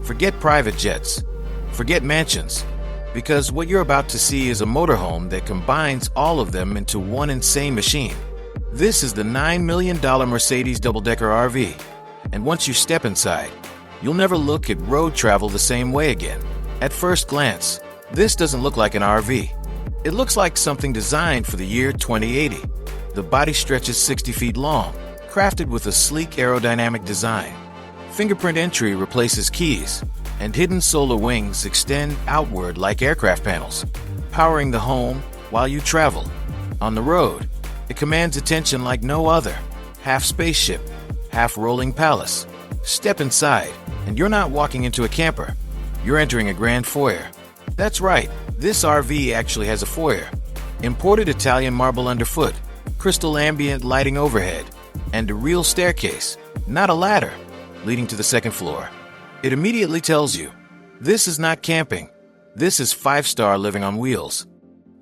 Forget private jets. Forget mansions. Because what you're about to see is a motorhome that combines all of them into one insane machine. This is the $9 million Mercedes double-decker RV. And once you step inside, you'll never look at road travel the same way again. At first glance, this doesn't look like an RV. It looks like something designed for the year 2080. The body stretches 60 feet long, crafted with a sleek aerodynamic design. Fingerprint entry replaces keys, and hidden solar wings extend outward like aircraft panels, powering the home while you travel. On the road, it commands attention like no other. Half spaceship, half rolling palace. Step inside, and you're not walking into a camper. You're entering a grand foyer. That's right, this RV actually has a foyer. Imported Italian marble underfoot, crystal ambient lighting overhead, and a real staircase, not a ladder, leading to the second floor. It immediately tells you, this is not camping. This is 5-star living on wheels.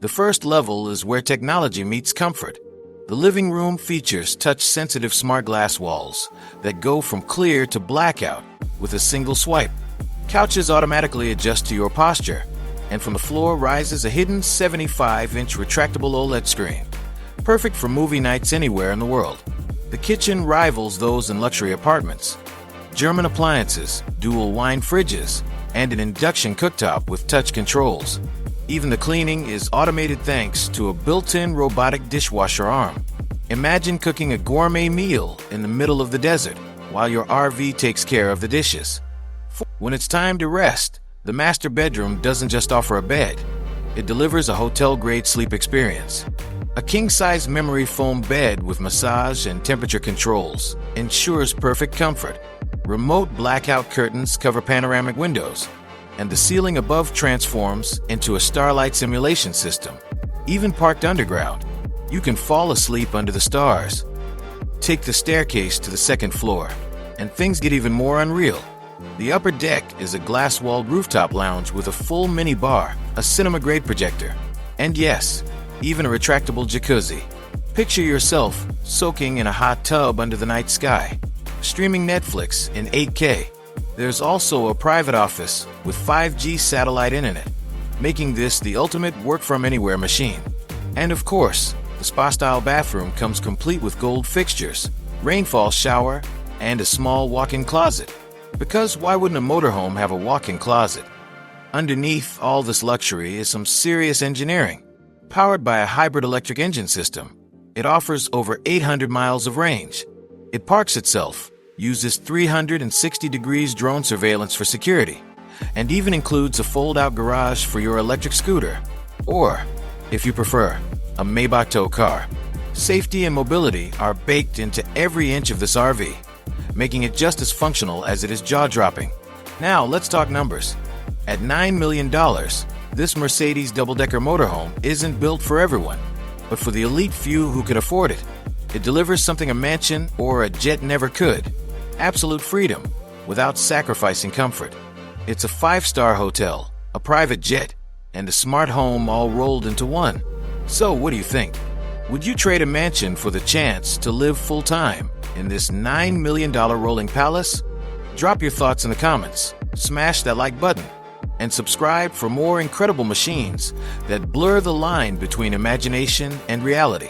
The first level is where technology meets comfort. The living room features touch-sensitive smart glass walls that go from clear to blackout with a single swipe. Couches automatically adjust to your posture, and from the floor rises a hidden 75-inch retractable OLED screen, perfect for movie nights anywhere in the world. The kitchen rivals those in luxury apartments. German appliances, dual wine fridges, and an induction cooktop with touch controls. Even the cleaning is automated thanks to a built-in robotic dishwasher arm. Imagine cooking a gourmet meal in the middle of the desert while your RV takes care of the dishes. When it's time to rest, the master bedroom doesn't just offer a bed. It delivers a hotel-grade sleep experience. A king-size memory foam bed with massage and temperature controls ensures perfect comfort. Remote blackout curtains cover panoramic windows, and the ceiling above transforms into a starlight simulation system. Even parked underground, you can fall asleep under the stars. Take the staircase to the second floor, and things get even more unreal. The upper deck is a glass-walled rooftop lounge with a full mini bar, a cinema-grade projector, and yes, even a retractable jacuzzi. Picture yourself soaking in a hot tub under the night sky, streaming Netflix in 8K. There's also a private office with 5G satellite internet, making this the ultimate work-from-anywhere machine. And of course, the spa-style bathroom comes complete with gold fixtures, rainfall shower, and a small walk-in closet. Because why wouldn't a motorhome have a walk-in closet? Underneath all this luxury is some serious engineering. Powered by a hybrid electric engine system, it offers over 800 miles of range. It parks itself, uses 360 degrees drone surveillance for security, and even includes a fold-out garage for your electric scooter, or, if you prefer, a Maybach tow car. Safety and mobility are baked into every inch of this RV, making it just as functional as it is jaw-dropping. Now, let's talk numbers. At $9 million, this Mercedes double-decker motorhome isn't built for everyone, but for the elite few who can afford it. It delivers something a mansion or a jet never could. Absolute freedom, without sacrificing comfort. It's a 5-star hotel, a private jet, and a smart home all rolled into one. So what do you think? Would you trade a mansion for the chance to live full-time in this $9 million rolling palace? Drop your thoughts in the comments, smash that like button, and subscribe for more incredible machines that blur the line between imagination and reality.